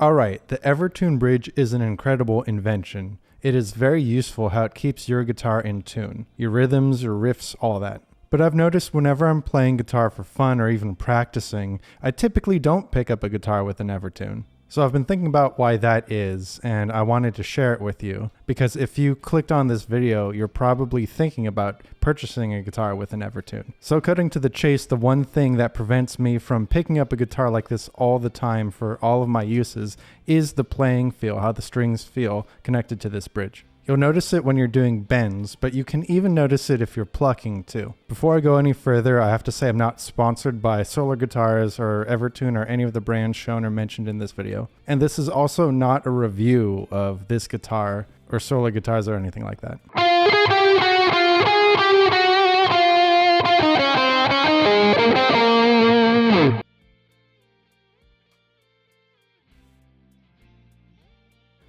Alright, the Evertune bridge is an incredible invention. It is very useful how it keeps your guitar in tune, your rhythms, your riffs, all that. But I've noticed whenever I'm playing guitar for fun or even practicing, I typically don't pick up a guitar with an Evertune. So I've been thinking about why that is, and I wanted to share it with you, because if you clicked on this video, you're probably thinking about purchasing a guitar with an Evertune. So cutting to the chase, the one thing that prevents me from picking up a guitar like this all the time for all of my uses is the playing feel, how the strings feel connected to this bridge. You'll notice it when you're doing bends, but you can even notice it if you're plucking too. Before I go any further, I have to say I'm not sponsored by Solar Guitars or Evertune or any of the brands shown or mentioned in this video. And this is also not a review of this guitar or Solar Guitars or anything like that.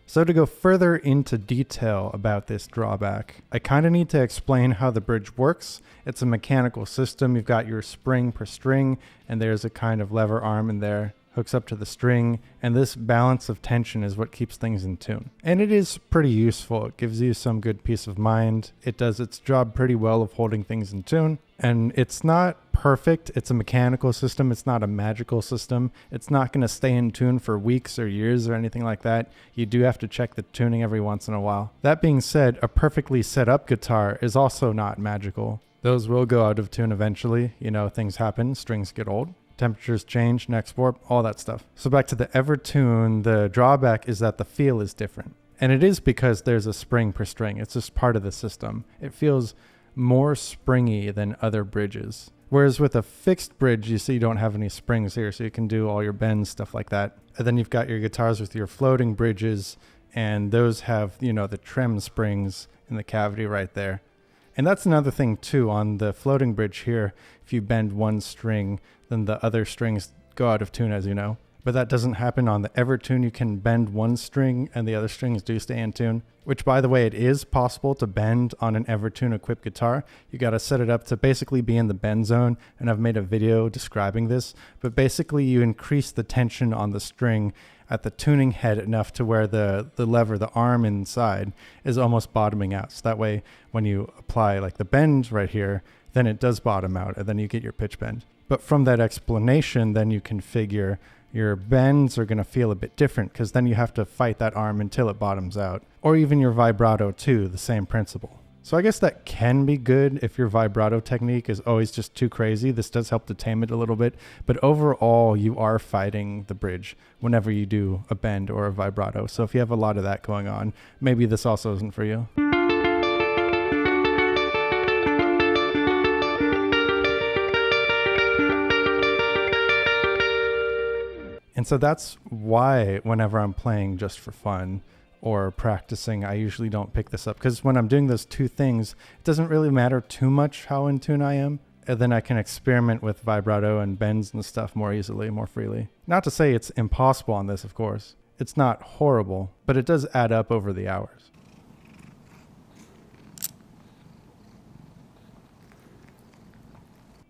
So to go further into detail about this Drawback, I kind of need to explain how the bridge works. It's a mechanical system. You've got your spring per string, and there's a kind of lever arm in there, hooks up to the string, and this balance of tension is what keeps things in tune. And it is pretty useful. It gives you some good peace of mind. It does its job pretty well of holding things in tune, and it's not perfect. It's a mechanical system. It's not a magical system. It's not going to stay in tune for weeks or years or anything like that. You do have to check the tuning every once in a while. That being said, a perfectly set up guitar is also not magical. Those will go out of tune eventually. You know, things happen, strings get old, temperatures change, neck warp, all that stuff. So back to the Evertune, the drawback is that the feel is different. And it is because there's a spring per string. It's just part of the system. It feels more springy than other bridges. Whereas with a fixed bridge, you see you don't have any springs here, so you can do all your bends, stuff like that. And then you've got your guitars with your floating bridges, and those have, you know, the trem springs in the cavity right there. And that's another thing too, on the floating bridge here, if you bend one string, then the other strings go out of tune, as you know. But that doesn't happen on the Evertune. You can bend one string and the other strings do stay in tune, which, by the way, it is possible to bend on an Evertune equipped guitar. You got to set it up to basically be in the bend zone, and I've made a video describing this. But basically you increase the tension on the string at the tuning head enough to where the lever, the arm inside, is almost bottoming out. So that way when you apply like the bend right here, then it does bottom out, and then you get your pitch bend. But from that explanation, then you can figure your bends are going to feel a bit different, because then you have to fight that arm until it bottoms out. Or even your vibrato too, the same principle. So I guess that can be good if your vibrato technique is always just too crazy. This does help to tame it a little bit. But overall, you are fighting the bridge whenever you do a bend or a vibrato. So if you have a lot of that going on, maybe this also isn't for you. And so that's why whenever I'm playing just for fun or practicing, I usually don't pick this up. Because when I'm doing those two things, it doesn't really matter too much how in tune I am. And then I can experiment with vibrato and bends and stuff more easily, more freely. Not to say it's impossible on this, of course. It's not horrible, but it does add up over the hours.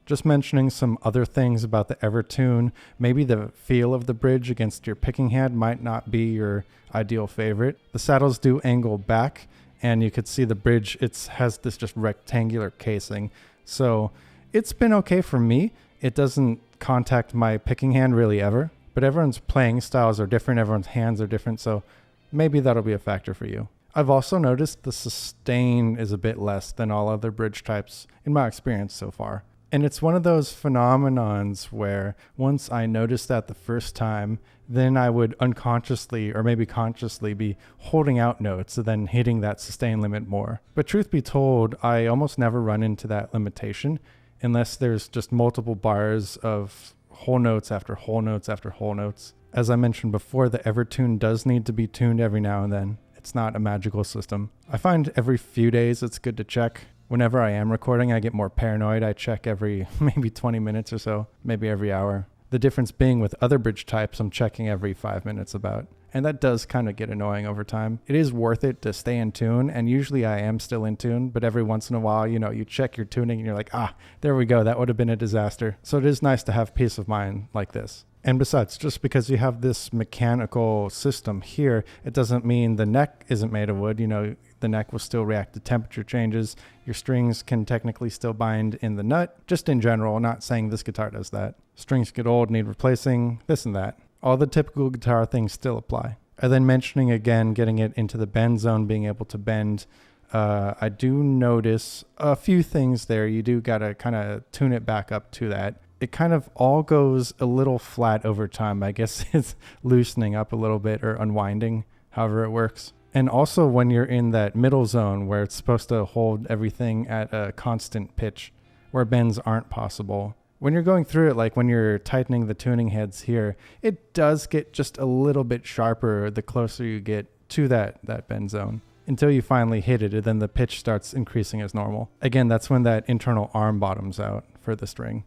Just mentioning some other things about the Evertune. Maybe the feel of the bridge against your picking hand might not be your ideal favorite. The saddles do angle back, and you could see the bridge, it has this just rectangular casing. So it's been okay for me. It doesn't contact my picking hand really ever, but everyone's playing styles are different, everyone's hands are different, so maybe that'll be a factor for you. I've also noticed the sustain is a bit less than all other bridge types in my experience so far. And it's one of those phenomenons where once I noticed that the first time, then I would unconsciously or maybe consciously be holding out notes and then hitting that sustain limit more. But truth be told, I almost never run into that limitation unless there's just multiple bars of whole notes after whole notes after whole notes. As I mentioned before, the Evertune does need to be tuned every now and then. It's not a magical system. I find every few days it's good to check. Whenever I am recording, I get more paranoid. I check every maybe 20 minutes or so, maybe every hour. The difference being with other bridge types, I'm checking every 5 minutes about. And that does kind of get annoying over time. It is worth it to stay in tune, and usually I am still in tune, but every once in a while, you know, you check your tuning and you're like, there we go, that would have been a disaster. So it is nice to have peace of mind like this. And besides, just because you have this mechanical system here, it doesn't mean the neck isn't made of wood. You know, the neck will still react to temperature changes. Your strings can technically still bind in the nut. Just in general, not saying this guitar does that. Strings get old, need replacing, this and that. All the typical guitar things still apply. And then mentioning again, getting it into the bend zone, being able to bend. I do notice a few things there. You do got to kind of tune it back up to that. It kind of all goes a little flat over time. I guess it's loosening up a little bit or unwinding, however it works. And also when you're in that middle zone where it's supposed to hold everything at a constant pitch, where bends aren't possible. When you're going through it, like when you're tightening the tuning heads here, it does get just a little bit sharper the closer you get to that bend zone. Until you finally hit it, and then the pitch starts increasing as normal. Again, that's when that internal arm bottoms out for the string.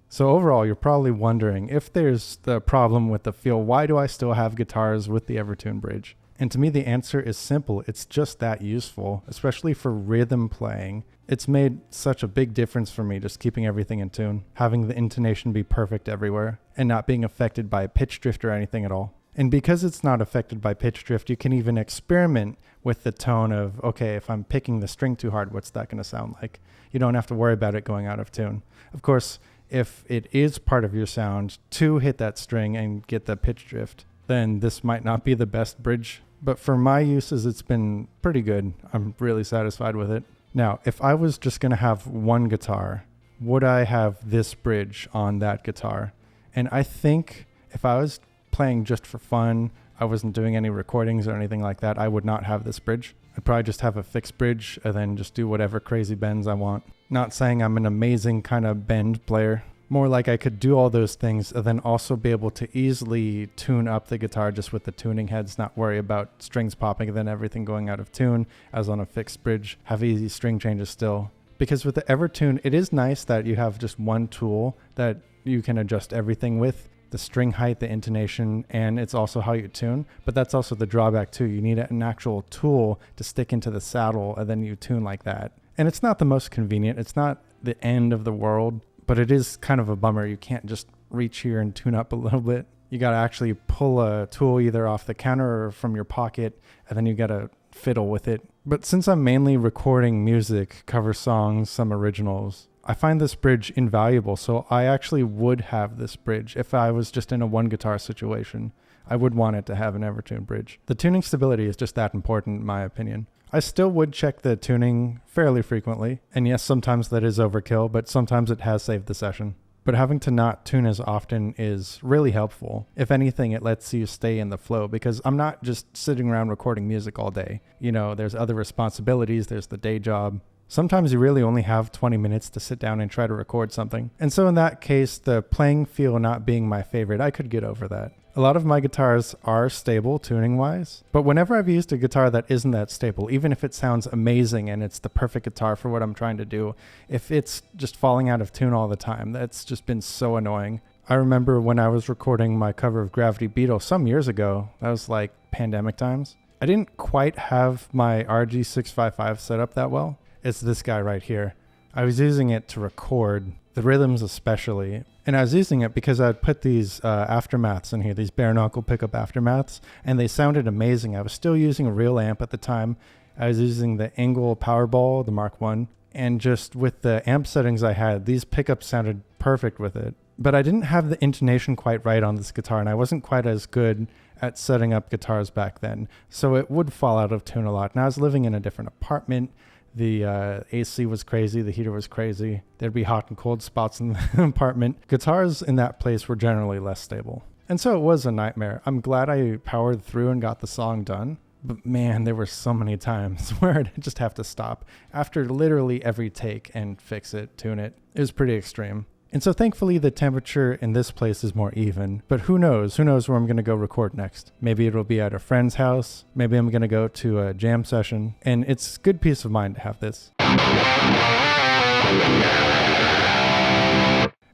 So overall, you're probably wondering if there's the problem with the feel, why do I still have guitars with the Evertune bridge? And to me, the answer is simple. It's just that useful, especially for rhythm playing. It's made such a big difference for me just keeping everything in tune, having the intonation be perfect everywhere, and not being affected by pitch drift or anything at all. And because it's not affected by pitch drift, you can even experiment with the tone of, okay, if I'm picking the string too hard, what's that going to sound like? You don't have to worry about it going out of tune. Of course, if it is part of your sound to hit that string and get the pitch drift, then this might not be the best bridge. But for my uses, it's been pretty good. I'm really satisfied with it. Now, if I was just going to have one guitar, would I have this bridge on that guitar? And I think if I was playing just for fun, I wasn't doing any recordings or anything like that, I would not have this bridge. I'd probably just have a fixed bridge and then just do whatever crazy bends I want. Not saying I'm an amazing kind of bend player. More like I could do all those things and then also be able to easily tune up the guitar just with the tuning heads, not worry about strings popping and then everything going out of tune as on a fixed bridge, have easy string changes still. Because with the Evertune, it is nice that you have just one tool that you can adjust everything with, the string height, the intonation, and it's also how you tune. But that's also the drawback too. You need an actual tool to stick into the saddle and then you tune like that. And it's not the most convenient. It's not the end of the world. But it is kind of a bummer. You can't just reach here and tune up a little bit. You got to actually pull a tool either off the counter or from your pocket, and then you got to fiddle with it. But since I'm mainly recording music, cover songs, some originals, I find this bridge invaluable. So I actually would have this bridge if I was just in a one guitar situation. I would want it to have an Evertune bridge. The tuning stability is just that important in my opinion. I still would check the tuning fairly frequently, and yes, sometimes that is overkill, but sometimes it has saved the session. But having to not tune as often is really helpful. If anything, it lets you stay in the flow because I'm not just sitting around recording music all day. You know, there's other responsibilities, there's the day job. Sometimes you really only have 20 minutes to sit down and try to record something. And so in that case, the playing feel not being my favorite, I could get over that. A lot of my guitars are stable tuning-wise, but whenever I've used a guitar that isn't that stable, even if it sounds amazing and it's the perfect guitar for what I'm trying to do, if it's just falling out of tune all the time, that's just been so annoying. I remember when I was recording my cover of Gravity Beetle some years ago, that was like pandemic times, I didn't quite have my RG655 set up that well. It's this guy right here. I was using it to record, the rhythms especially, and I was using it because I'd put these aftermaths in here, these bare knuckle pickup aftermaths, and they sounded amazing. I was still using a real amp at the time. I was using the Engel Powerball, the Mark I, and just with the amp settings I had, these pickups sounded perfect with it. But I didn't have the intonation quite right on this guitar, and I wasn't quite as good at setting up guitars back then, so it would fall out of tune a lot. And I was living in a different apartment. The AC was crazy. The heater was crazy. There'd be hot and cold spots in the apartment. Guitars in that place were generally less stable. And so it was a nightmare. I'm glad I powered through and got the song done. But man, there were so many times where I'd just have to stop after literally every take and fix it, tune it. It was pretty extreme. And so thankfully the temperature in this place is more even, but who knows where I'm going to go record next. Maybe it'll be at a friend's house. Maybe I'm going to go to a jam session, and it's good peace of mind to have this.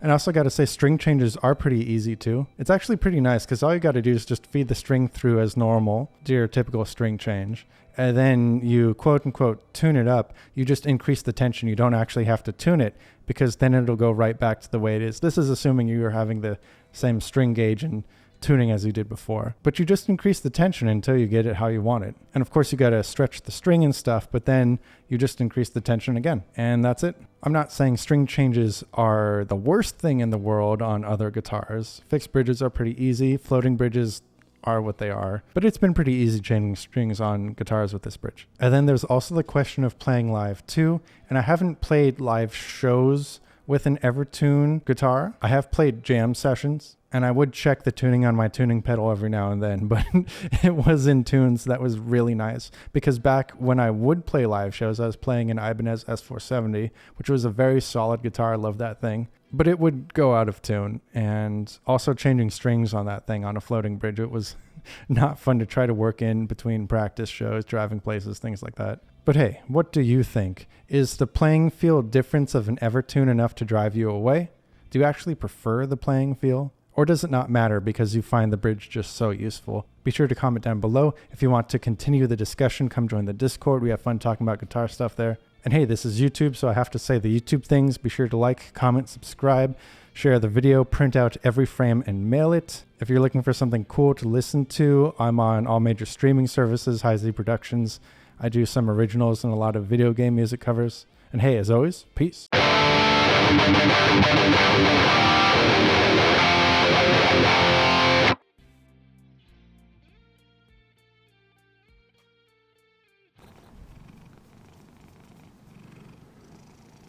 And I also got to say, string changes are pretty easy too. It's actually pretty nice because all you got to do is just feed the string through as normal, do your typical string change. And then you quote unquote tune it up. You just increase the tension. You don't actually have to tune it because then it'll go right back to the way it is. This is assuming you are having the same string gauge and tuning as you did before. But you just increase the tension until you get it how you want it. And of course you got to stretch the string and stuff, but then you just increase the tension again. And that's it. I'm not saying string changes are the worst thing in the world on other guitars. Fixed bridges are pretty easy. Floating bridges are what they are. But it's been pretty easy changing strings on guitars with this bridge. And then there's also the question of playing live too. And I haven't played live shows with an Evertune guitar. I have played jam sessions, and I would check the tuning on my tuning pedal every now and then, but it was in tunes that was really nice. Because back when I would play live shows, I was playing an Ibanez S470, which was a very solid guitar. I love that thing. But it would go out of tune, and also changing strings on that thing on a floating bridge, it was not fun to try to work in between practice shows, driving places, things like that. But hey, what do you think? Is the playing feel difference of an Evertune enough to drive you away? Do you actually prefer the playing feel? Or does it not matter because you find the bridge just so useful? Be sure to comment down below. If you want to continue the discussion, come join the Discord. We have fun talking about guitar stuff there. And hey, this is YouTube, so I have to say the YouTube things. Be sure to like, comment, subscribe, share the video, print out every frame, and mail it. If you're looking for something cool to listen to, I'm on all major streaming services, High Z Productions. I do some originals and a lot of video game music covers. And hey, as always, peace.